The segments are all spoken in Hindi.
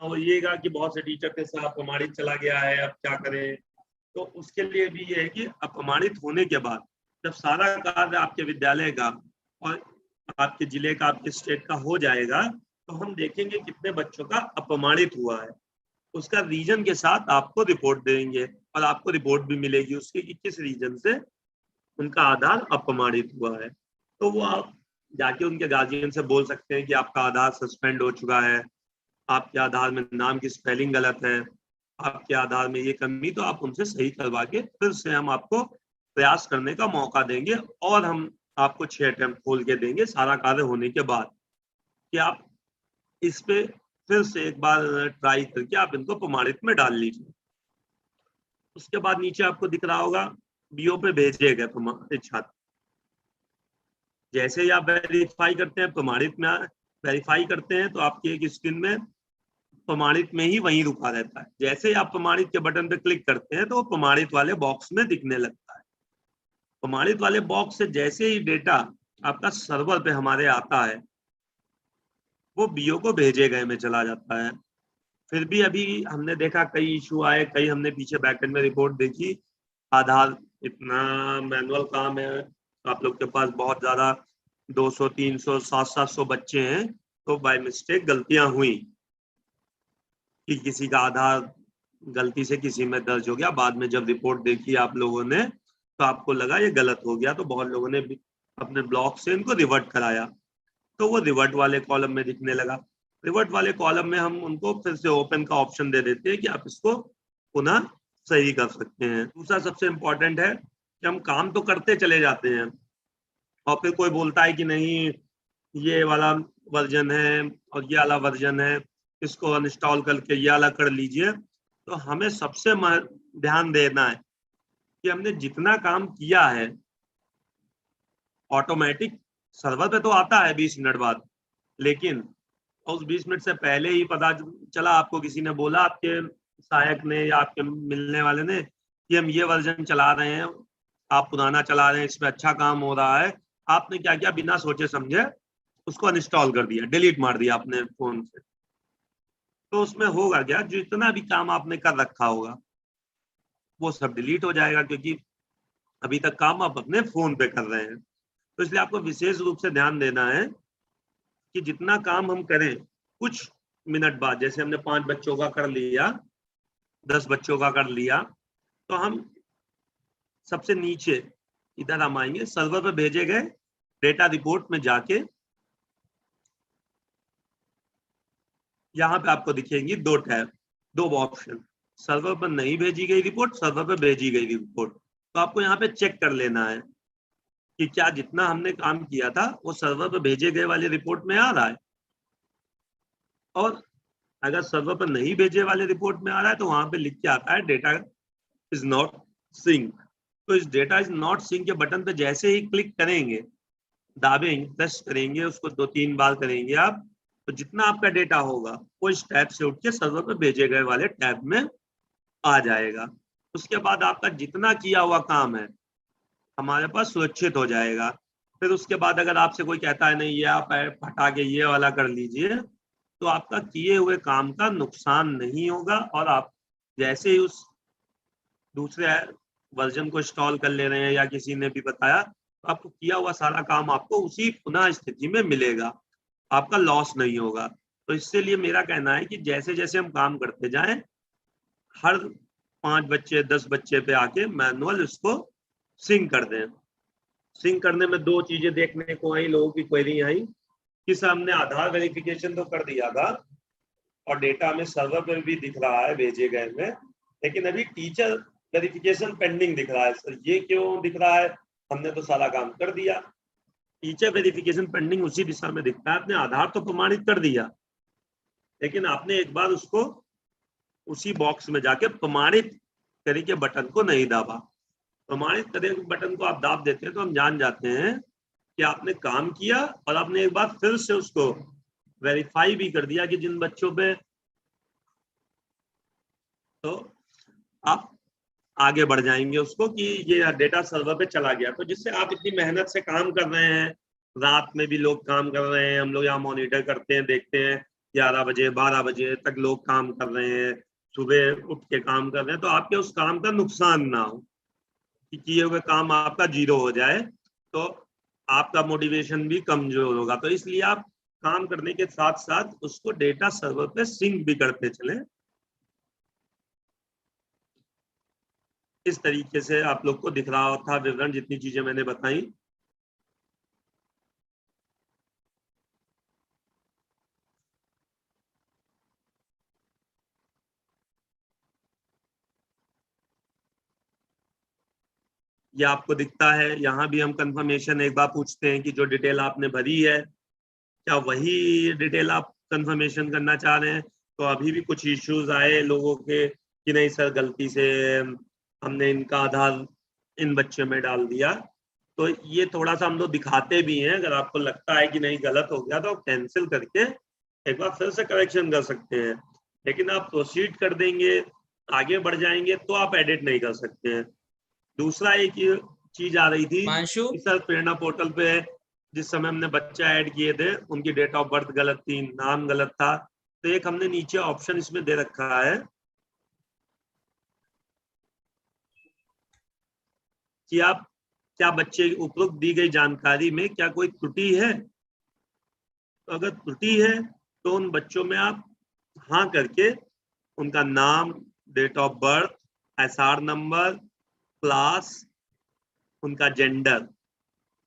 होइएगा कि बहुत से टीचर के साथ प्रमाणित चला गया है, अब क्या करें। तो उसके लिए भी ये है कि अप्रमाणित होने के बाद जब सारा कार्य आपके विद्यालय का और आपके जिले का, आपके स्टेट का हो जाएगा, तो हम देखेंगे कितने बच्चों का अप्रमाणित हुआ है। उसका रीजन के साथ आपको रिपोर्ट देंगे और आपको रिपोर्ट भी मिलेगी उसकी कि किस रीजन से उनका आधार अप्रमाणित हुआ है। तो वो आप जाके उनके गार्जियन से बोल सकते हैं कि आपका आधार सस्पेंड हो चुका है, आपके आधार में नाम की स्पेलिंग गलत है, आपके आधार में ये कमी, तो आप उनसे सही करवा के फिर से हम आपको प्रयास करने का मौका देंगे और हम आपको 6 अटेम्प्ट खोल के देंगे सारा कार्य होने के बाद, कि आप इस पे फिर से एक बार ट्राई करके आप इनको प्रमाणित में डाल लीजिए। उसके बाद नीचे आपको दिख रहा होगा बीओ पे भेजे गए प्रमाणित छात्र। जैसे ही आप वेरीफाई करते हैं, प्रमाणित में वेरीफाई करते हैं, तो आपकी एक स्क्रीन में प्रमाणित में ही वहीं रुका रहता है। जैसे ही आप प्रमाणित के बटन पे क्लिक करते हैं तो वो प्रमाणित वाले बॉक्स में दिखने लगता है। प्रमाणित वाले बॉक्स से जैसे ही डेटा आपका सर्वर पे हमारे आता है, वो बीओ को भेजे गए में चला जाता है। फिर भी अभी हमने देखा कई इशू आए, कई हमने पीछे बैकएंड में रिपोर्ट देखी, आधार इतना मैनुअल काम है, आप लोग के पास बहुत ज्यादा 200, 300, 700 बच्चे हैं, तो बाय मिस्टेक गलतियां हुई कि किसी का आधार गलती से किसी में दर्ज हो गया। बाद में जब रिपोर्ट देखी आप लोगों ने तो आपको लगा ये गलत हो गया, तो बहुत लोगों ने अपने ब्लॉक से इनको रिवर्ट कराया, तो वो रिवर्ट वाले कॉलम में दिखने लगा। रिवर्ट वाले कॉलम में हम उनको फिर से ओपन का ऑप्शन दे देते हैं कि आप इसको पुनः सही कर सकते हैं। दूसरा सबसे इम्पोर्टेंट है कि हम काम तो करते चले जाते हैं और फिर कोई बोलता है कि नहीं ये वाला वर्जन है और ये वाला वर्जन है, इसको अनइंस्टॉल करके ये वाला कर लीजिए। तो हमें सबसे ध्यान देना है कि हमने जितना काम किया है ऑटोमेटिक सर्वर पे तो आता है 20 मिनट बाद, लेकिन उस 20 मिनट से पहले ही पता चला, आपको किसी ने बोला, आपके सहायक ने या आपके मिलने वाले ने, कि हम ये वर्जन चला रहे हैं, आप पुराना चला रहे हैं, इसमें अच्छा काम हो रहा है। आपने क्या किया, बिना सोचे समझे उसको अनइंस्टॉल कर दिया, डिलीट मार दिया अपने फोन से। तो उसमें होगा क्या, जितना भी काम आपने कर रखा होगा वो सब डिलीट हो जाएगा, क्योंकि अभी तक काम आप अपने फोन पे कर रहे हैं। तो इसलिए आपको विशेष रूप से ध्यान देना है कि जितना काम हम करें कुछ मिनट बाद, जैसे हमने 5 बच्चों का कर लिया, 10 बच्चों का कर लिया, तो हम सबसे नीचे इधर हम आएंगे, सर्वर पे भेजे गए डेटा रिपोर्ट में जाके यहाँ पे आपको दिखेंगी 2 टैब, 2 ऑप्शन, सर्वर पर नहीं भेजी गई रिपोर्ट, सर्वर पर भेजी गई रिपोर्ट। तो आपको यहाँ पे चेक कर लेना है कि क्या जितना हमने काम किया था वो सर्वर पर भेजे गए वाले रिपोर्ट में आ रहा है, और अगर सर्वर पर नहीं भेजे वाले रिपोर्ट में आ रहा है तो वहां पे लिख के आता है डेटा इज नॉट सिंक। तो इस डेटा इज नॉट सिंक के बटन पे जैसे ही क्लिक करेंगे, दाबेंगे, प्रेस करेंगे, उसको 2-3 बार करेंगे आप, तो जितना आपका डेटा होगा वो इस टैब से उठ के सर्वर पर भेजे गए वाले टैब में आ जाएगा। उसके बाद आपका जितना किया हुआ काम है हमारे पास सुरक्षित हो जाएगा। फिर उसके बाद अगर आपसे कोई कहता है नहीं ये आप हटा के ये वाला कर लीजिए, तो आपका किए हुए काम का नुकसान नहीं होगा, और आप जैसे ही उस दूसरे वर्जन को इंस्टॉल कर ले रहे हैं या किसी ने भी बताया, तो आपको किया हुआ सारा काम आपको उसी पुनः स्थिति में मिलेगा, आपका लॉस नहीं होगा। तो इससे लिए मेरा कहना है कि जैसे जैसे हम काम करते जाएं, हर 5 बच्चे 10 बच्चे पे आके मैनुअल इसको सिंक कर दें। सिंक करने में 2 चीजें देखने को आई, लोगों की क्वेरी आई कि सर हमने आधार वेरिफिकेशन तो कर दिया था और डेटा हमें सर्वर पर भी दिख रहा है भेजे गए में, लेकिन अभी टीचर वेरिफिकेशन पेंडिंग दिख रहा है। सर ये क्यों दिख रहा है, हमने तो सारा काम कर दिया। टीचर वेरिफिकेशन पेंडिंग उसी दिशा में दिखता है, आपने आधार तो प्रमाणित कर दिया, लेकिन आपने एक बार उसको उसी बॉक्स में जाके प्रमाणित करे के बटन को नहीं दाबा। प्रमाणित करे के बटन को आप दाब देते हैं तो हम जान जाते हैं कि आपने काम किया, और आपने एक बार फिर से उसको वेरीफाई भी कर दिया कि जिन बच्चों पे, तो आप आगे बढ़ जाएंगे उसको कि ये डेटा सर्वर पे चला गया। तो जिससे आप इतनी मेहनत से काम कर रहे हैं, रात में भी लोग काम कर रहे हैं, हम लोग यहाँ मॉनिटर करते हैं, देखते हैं, 11 बजे 12 बजे तक लोग काम कर रहे हैं, सुबह उठ के काम कर रहे हैं, तो आपके उस काम का नुकसान ना हो, कि किए हुए काम आपका जीरो हो जाए, तो आपका मोटिवेशन भी कमजोर होगा। तो इसलिए आप काम करने के साथ साथ उसको डेटा सर्वर पे सिंक भी करते चले। इस तरीके से आप लोग को दिख रहा था विवरण, जितनी चीजें मैंने बताई। ये आपको दिखता है। यहाँ भी हम कंफर्मेशन एक बार पूछते हैं कि जो डिटेल आपने भरी है, क्या वही डिटेल आप कंफर्मेशन करना चाह रहे हैं। तो अभी भी कुछ इश्यूज आए लोगों के कि नहीं सर, गलती से हमने इनका आधार इन बच्चों में डाल दिया। तो ये थोड़ा सा हम लोग दिखाते भी हैं, अगर आपको लगता है कि नहीं गलत हो गया तो कैंसिल करके एक बार फिर से करेक्शन कर सकते हैं। लेकिन आप प्रोसीड कर देंगे, आगे बढ़ जाएंगे, तो आप एडिट नहीं कर सकते हैं। दूसरा एक चीज आ रही थी हिमांशु, कि सर प्रेरणा पोर्टल पे जिस समय हमने बच्चा ऐड किए थे, उनकी डेट ऑफ बर्थ गलत थी, नाम गलत था। तो एक हमने नीचे ऑप्शन इसमें दे रखा है कि आप क्या बच्चे उपरोक्त दी गई जानकारी में क्या कोई त्रुटि है। तो अगर त्रुटि है तो उन बच्चों में आप हाँ करके उनका नाम, date of birth, SR number, class, उनका जेंडर,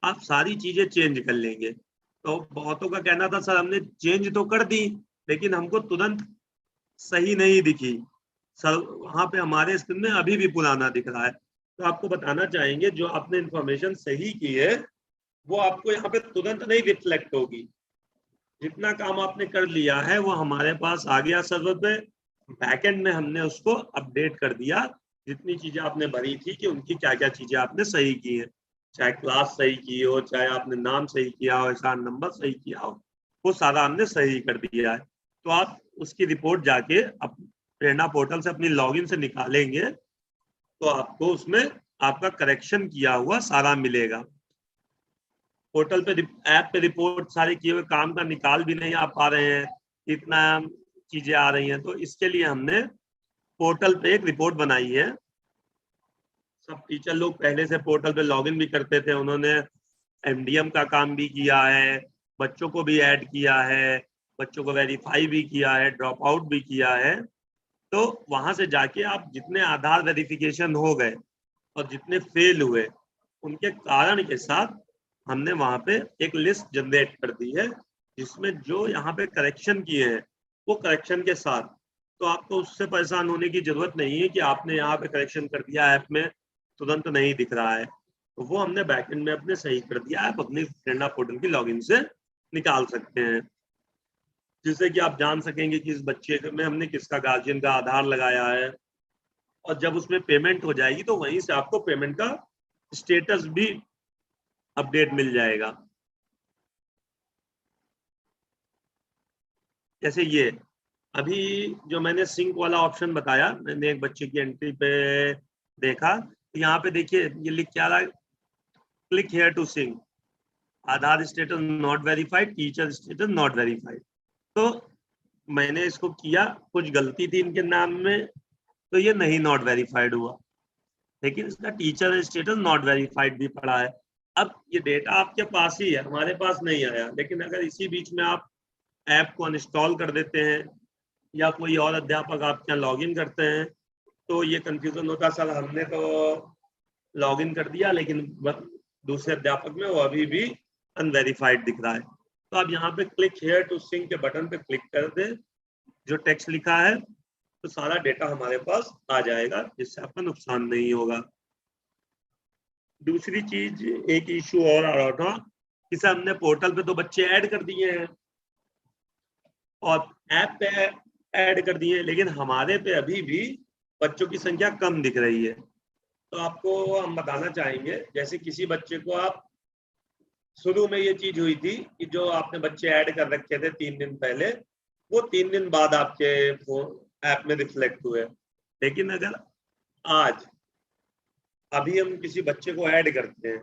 आप सारी चीजें चेंज कर लेंगे। तो बहुतों का कहना था सर हमने चेंज तो कर दी, लेकिन हमको तुरंत सही नहीं दिखी सर, वहां पे हमारे स्क्रीन में अभी भी पुराना दिख रहा है। तो आपको बताना चाहेंगे जो आपने इंफॉर्मेशन सही की है वो आपको यहाँ पे तुरंत नहीं रिफ्लेक्ट होगी। जितना काम आपने कर लिया है वो हमारे पास आ गया सर्वर पे, बैकएंड में हमने उसको अपडेट कर दिया। जितनी चीजें आपने भरी थी कि उनकी क्या क्या चीजें आपने सही की है, चाहे क्लास सही की हो, चाहे आपने नाम सही किया हो, एसआर नंबर सही किया हो, वो सारा हमने सही कर दिया है। तो आप उसकी रिपोर्ट जाके प्रेरणा पोर्टल से अपनी लॉगिन से निकालेंगे तो आपको उसमें आपका करेक्शन किया हुआ सारा मिलेगा। पोर्टल पे ऐप पे रिपोर्ट सारे किए हुए काम का निकाल भी नहीं आ पा रहे हैं, इतना चीजें आ रही हैं। तो इसके लिए हमने पोर्टल पे एक रिपोर्ट बनाई है। सब टीचर लोग पहले से पोर्टल पे लॉगिन भी करते थे, उन्होंने एमडीएम का काम भी किया है, बच्चों को भी ऐड किया है, बच्चों को वेरीफाई भी किया है, ड्रॉप आउट भी किया है। तो वहां से जाके आप जितने आधार वेरिफिकेशन हो गए और जितने फेल हुए उनके कारण के साथ हमने वहां पे एक लिस्ट जनरेट कर दी है, जिसमें जो यहाँ पे करेक्शन किए हैं वो करेक्शन के साथ। तो आपको उससे परेशान होने की जरूरत नहीं है कि आपने यहाँ पे करेक्शन कर दिया, ऐप में तुरंत नहीं दिख रहा है। तो वो हमने बैकएंड में अपने सही कर दिया है, आप अपनी प्रेरणा पोर्टल की लॉगिन से निकाल सकते हैं, जिससे कि आप जान सकेंगे कि इस बच्चे में हमने किसका गार्जियन का आधार लगाया है। और जब उसमें पेमेंट हो जाएगी तो वहीं से आपको पेमेंट का स्टेटस भी अपडेट मिल जाएगा। जैसे ये अभी जो मैंने सिंक वाला ऑप्शन बताया, मैंने एक बच्चे की एंट्री पे देखा, तो यहाँ पे देखिए ये लिख क्या रहा है, click here to sync, Aadhaar status not verified, teacher status not verified. तो मैंने इसको किया, कुछ गलती थी इनके नाम में, तो ये नहीं नॉट वेरीफाइड हुआ, लेकिन इसका टीचर स्टेटस नॉट वेरीफाइड भी पड़ा है। अब ये डेटा आपके पास ही है, हमारे पास नहीं आया, लेकिन अगर इसी बीच में आप ऐप को अनइंस्टॉल कर देते हैं या कोई और अध्यापक आपके यहाँ लॉग इन करते हैं, तो ये कंफ्यूजन होता सर हमने तो लॉग इन कर दिया लेकिन दूसरे अध्यापक में वो अभी भी अनवेरीफाइड दिख रहा है। तो आप यहाँ पे क्लिक हेयर टू सिंक के बटन पे क्लिक कर दें, जो टेक्स्ट लिखा है, तो सारा डेटा हमारे पास आ जाएगा, जिससे आपका नुकसान नहीं होगा। दूसरी चीज, एक इशू और आ रहा था कि सर हमने पोर्टल पे तो बच्चे ऐड कर दिए हैं और ऐप पे ऐड कर दिए, लेकिन हमारे पे अभी भी बच्चों की संख्या कम दिख रही है। तो आपको हम बताना चाहेंगे, जैसे किसी बच्चे को आप शुरू में ये चीज हुई थी कि जो आपने बच्चे ऐड कर रखे थे 3 दिन पहले, वो 3 दिन बाद आपके ऐप में रिफ्लेक्ट हुए। लेकिन अगर आज अभी हम किसी बच्चे को ऐड करते हैं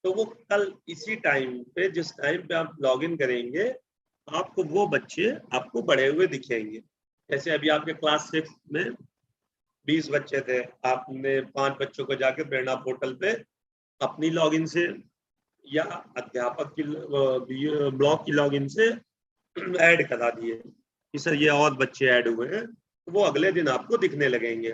तो वो कल इसी टाइम पे, जिस टाइम पे आप लॉगिन करेंगे, आपको वो बच्चे आपको बड़े हुए दिखेंगे। जैसे अभी आपके क्लास 6 में 20 बच्चे थे, आपने 5 बच्चों को जाके प्रेरणा पोर्टल पे अपनी लॉगिन से या अध्यापक की ब्लॉक की लॉगिन से ऐड करा दिए कि सर ये और बच्चे ऐड हुए हैं, तो वो अगले दिन आपको दिखने लगेंगे।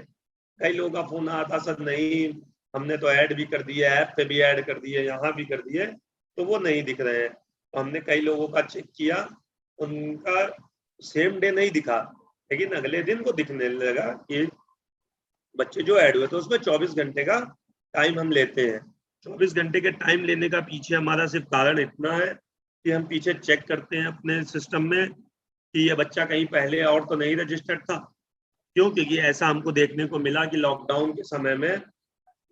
कई लोगों का फोन आता, सर नहीं हमने तो ऐड भी कर दिया, ऐप पे भी ऐड कर दिए, यहाँ भी कर दिए, तो वो नहीं दिख रहे हैं। तो हमने कई लोगों का चेक किया, उनका सेम डे नहीं दिखा, लेकिन अगले दिन वो दिखने लगा कि बच्चे जो ऐड हुए थे उसमें 24 घंटे का टाइम हम लेते हैं। 24 घंटे के टाइम लेने का पीछे हमारा सिर्फ कारण इतना है कि हम पीछे चेक करते हैं अपने सिस्टम में कि ये बच्चा कहीं पहले और तो नहीं रजिस्टर्ड था। क्यों? क्योंकि ऐसा हमको देखने को मिला कि लॉकडाउन के समय में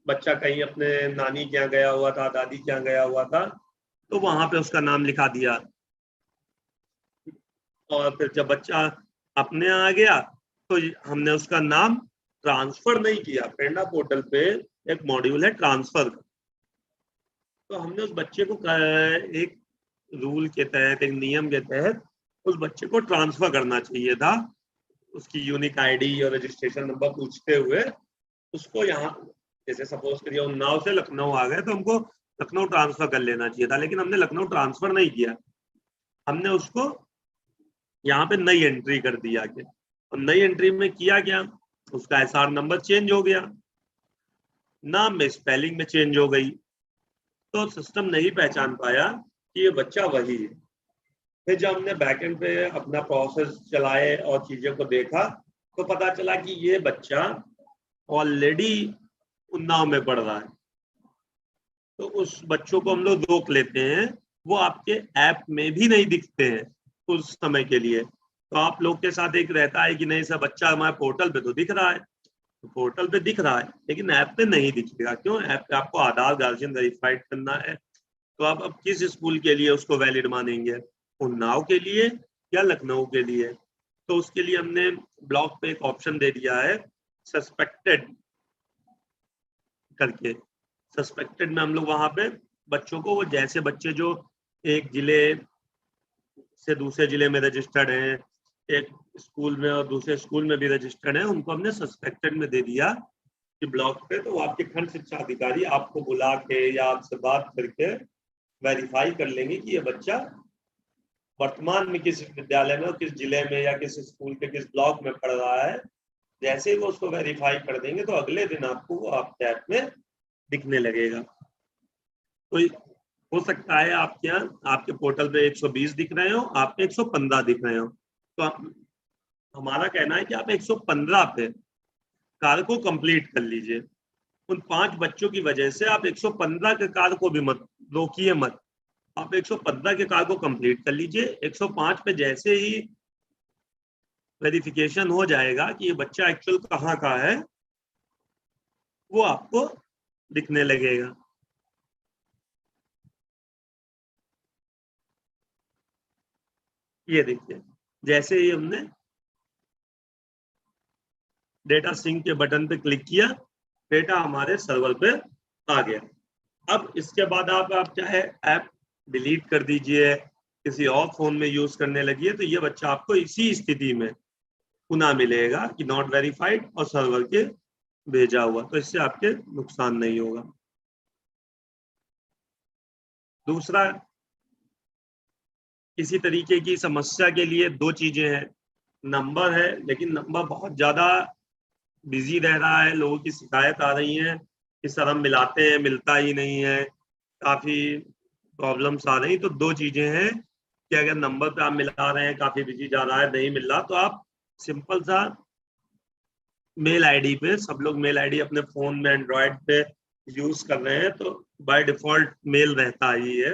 बच्चा कहीं अपने नानी के यहाँ गया हुआ था, दादी के यहाँ गया हुआ था, तो वहां पे उसका नाम लिखा दिया, और फिर जब बच्चा अपने यहाँ आ गया तो हमने उसका नाम ट्रांसफर नहीं किया। प्रेरणा पोर्टल पे एक मॉड्यूल है ट्रांसफर का, तो हमने उस बच्चे को एक रूल के तहत, एक नियम के तहत उस बच्चे को ट्रांसफर करना चाहिए था। उसकी यूनिक आईडी और रजिस्ट्रेशन नंबर पूछते हुए उसको यहाँ, जैसे सपोज करिए उन्नाव से लखनऊ आ गए तो हमको लखनऊ ट्रांसफर कर लेना चाहिए था, लेकिन हमने लखनऊ ट्रांसफर नहीं किया, हमने उसको यहाँ पे नई एंट्री कर दिया के, और नई एंट्री में किया क्या, उसका एसआर नंबर चेंज हो गया, नाम में स्पेलिंग में चेंज हो गई, तो सिस्टम नहीं पहचान पाया कि ये बच्चा वही है। फिर जब हमने बैकएंड पे अपना प्रोसेस चलाए और चीजों को देखा तो पता चला कि ये बच्चा ऑलरेडी उन्नाव में पढ़ रहा है। तो उस बच्चों को हम लोग रोक लेते हैं, वो आपके ऐप में भी नहीं दिखते हैं उस समय के लिए। तो आप लोग के साथ एक रहता है कि नहीं सर बच्चा हमारे पोर्टल पे तो दिख रहा है, तो पोर्टल पे दिख रहा है लेकिन ऐप पे नहीं दिखेगा। क्यों? ऐप पे आपको आधार गार्जियन वेरीफाइड करना है। तो आप अब किस स्कूल के लिए उसको वैलिड मानेंगे, उन्नाव के लिए या लखनऊ के लिए? तो उसके लिए हमने ब्लॉक पे एक ऑप्शन दे दिया है सस्पेक्टेड करके। सस्पेक्टेड में हम लोग वहां पे बच्चों को, वो जैसे बच्चे जो एक जिले से दूसरे जिले में रजिस्टर्ड हैं, एक स्कूल में और दूसरे स्कूल में भी रजिस्टर्ड है, उनको हमने सस्पेक्टेड में दे दिया कि ब्लॉक पे, तो आपके खंड शिक्षा अधिकारी आपको बुला के या आपसे बात करके वेरीफाई कर लेंगे कि ये बच्चा वर्तमान में किस विद्यालय में, किस जिले में या किस स्कूल के किस ब्लॉक में पढ़ रहा है। जैसे ही वो उसको वेरीफाई कर देंगे तो अगले दिन आपको वो आपके ऐप में दिखने लगेगा। तो हो सकता है आपके यहाँ आपके पोर्टल पे 120 दिख रहे हो, आप पे 115 दिख रहे हो, तो हमारा कहना है कि आप 115 पे कार्य को कंप्लीट कर लीजिए। उन 5 बच्चों की वजह से आप 115 के कार्य को भी मत रोकिए मत, आप 115 के कार्य को कंप्लीट कर लीजिए। 105 पे जैसे ही वेरिफिकेशन हो जाएगा कि ये बच्चा एक्चुअल कहाँ का है, वो आपको दिखने लगेगा। ये देखिए, जैसे ही हमने डेटा सिंक के बटन पे क्लिक किया, डेटा हमारे सर्वर पे आ गया। अब इसके बाद आप चाहे ऐप डिलीट कर दीजिए, किसी और फोन में यूज करने लगिए, तो ये बच्चा आपको इसी स्थिति में पुनः मिलेगा कि नॉट वेरीफाइड और सर्वर के भेजा हुआ, तो इससे आपके नुकसान नहीं होगा। दूसरा, इसी तरीके की समस्या के लिए 2 चीजें हैं। नंबर है, लेकिन नंबर बहुत ज्यादा बिजी रह रहा है, लोगों की शिकायत आ रही है कि सर हम मिलाते हैं मिलता ही नहीं है, काफी प्रॉब्लम्स आ रही। तो 2 चीजें हैं कि अगर नंबर पे आप मिला रहे हैं, काफी बिजी जा रहा है, नहीं मिल रहा, तो आप सिंपल सा मेल आईडी पे, सब लोग मेल आईडी अपने फोन में एंड्रॉयड पे यूज कर रहे हैं, तो बाय डिफॉल्ट मेल रहता ही है,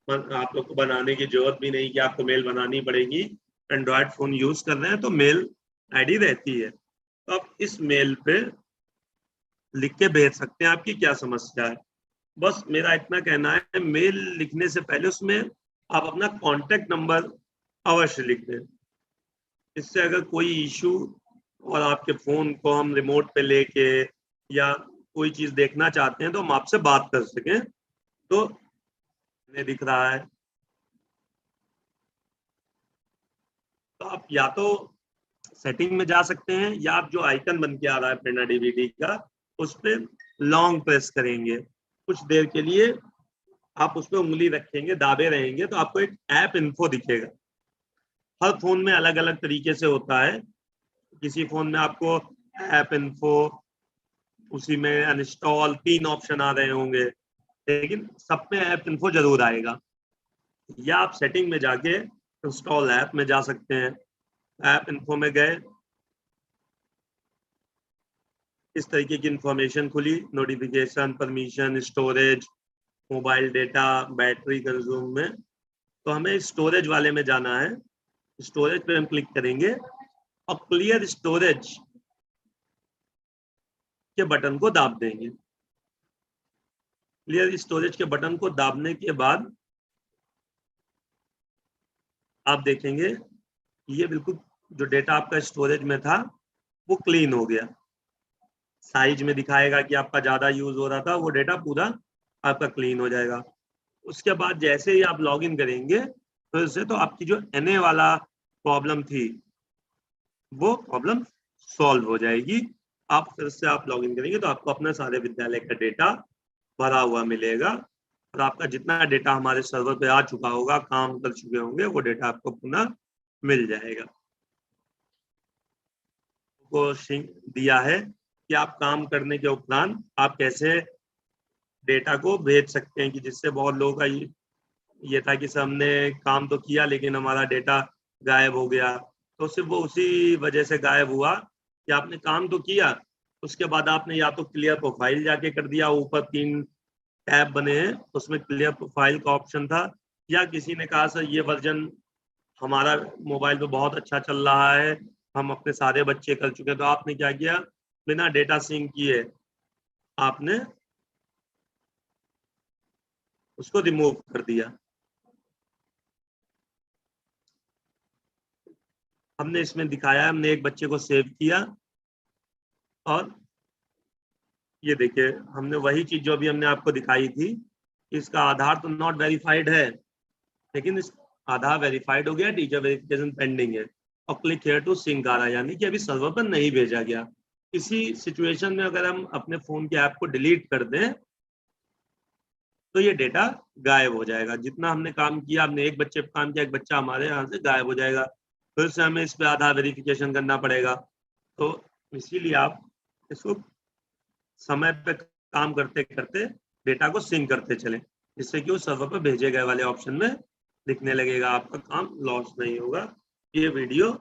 आप लोग को बनाने की जरूरत भी नहीं कि आपको मेल बनानी पड़ेगी। एंड्रॉयड फोन यूज कर रहे हैं तो मेल आईडी रहती है, तो आप इस मेल पे लिख के भेज सकते हैं आपकी क्या समस्या है। बस मेरा इतना कहना है, मेल लिखने से पहले उसमें आप अपना कॉन्टेक्ट नंबर अवश्य लिख दें। इससे अगर कोई इशू और आपके फोन को हम रिमोट पे लेके या कोई चीज देखना चाहते हैं तो हम आपसे बात कर सकें। तो दिख रहा है तो आप या तो सेटिंग में जा सकते हैं या आप जो आइकन बन के आ रहा है प्रिंटर डीवीडी का उस पर लॉन्ग प्रेस करेंगे, कुछ देर के लिए आप उस पर उंगली रखेंगे, दाबे रहेंगे तो आपको एक ऐप इन्फो दिखेगा। हर फोन में अलग अलग तरीके से होता है, किसी फोन में आपको ऐप इन्फो, उसी में अनइंस्टॉल 3 ऑप्शन आ रहे होंगे, लेकिन सब में ऐप इन्फो जरूर आएगा। या आप सेटिंग में जाके इंस्टॉल ऐप में जा सकते हैं। ऐप इन्फो में गए, इस तरीके की इंफॉर्मेशन खुली, notification, permission, storage, mobile data, battery consume में। तो हमें स्टोरेज वाले में जाना है, स्टोरेज पे हम क्लिक करेंगे और क्लियर स्टोरेज के बटन को दाब देंगे। क्लियर स्टोरेज के बटन को दाबने के बाद आप देखेंगे ये बिल्कुल जो डेटा आपका स्टोरेज में था वो क्लीन हो गया। साइज में दिखाएगा कि आपका ज्यादा यूज हो रहा था, वो डेटा पूरा आपका क्लीन हो जाएगा। उसके बाद जैसे ही आप लॉगिन करेंगे फिर से तो आपकी जो NA वाला प्रॉब्लम थी वो प्रॉब्लम सॉल्व हो जाएगी। आप फिर से आप लॉगिन करेंगे तो आपको अपने सारे विद्यालय का डेटा भरा हुआ मिलेगा और आपका जितना डेटा हमारे सर्वर पे आ चुका होगा, काम कर चुके होंगे, वो डेटा आपको पुनः मिल जाएगा। को दिया है कि आप काम करने के उपरांत आप कैसे डेटा को भेज सकते हैं, कि जिससे बहुत लोगों का ये था कि हमने काम तो किया लेकिन हमारा डेटा गायब हो गया। तो सिर्फ वो उसी वजह से गायब हुआ कि आपने काम तो किया, उसके बाद आपने या तो क्लियर प्रोफाइल जाके कर दिया, ऊपर 3 टैब बने हैं उसमें क्लियर प्रोफाइल का ऑप्शन था, या किसी ने कहा सर ये वर्जन हमारा मोबाइल पे बहुत अच्छा चल रहा है, हम अपने सारे बच्चे कर चुके हैं, तो आपने क्या किया, बिना डेटा सिंक किए आपने उसको रिमूव कर दिया। हमने इसमें दिखाया, हमने एक बच्चे को सेव किया और ये देखिए हमने वही चीज जो अभी हमने आपको दिखाई थी, इसका आधार तो नॉट वेरीफाइड है, लेकिन इस आधार वेरीफाइड हो गया, टीचर वेरिफिकेशन पेंडिंग है और क्लिक हियर टू सिंक आ रहा है, यानी कि अभी सर्वर पर नहीं भेजा गया। इसी सिचुएशन में अगर हम अपने फोन के ऐप को डिलीट कर दें तो ये डेटा गायब हो जाएगा। जितना हमने काम किया, हमने एक बच्चे पर काम किया, एक बच्चा हमारे यहाँ से गायब हो जाएगा, फिर से हमें इस पे आधार वेरिफिकेशन करना पड़ेगा। तो इसीलिए आप इसको समय पे काम करते करते डेटा को सिंक करते चलें, जिससे कि वो सर्वर पर भेजे गए वाले ऑप्शन में दिखने लगेगा, आपका काम लॉस नहीं होगा। ये वीडियो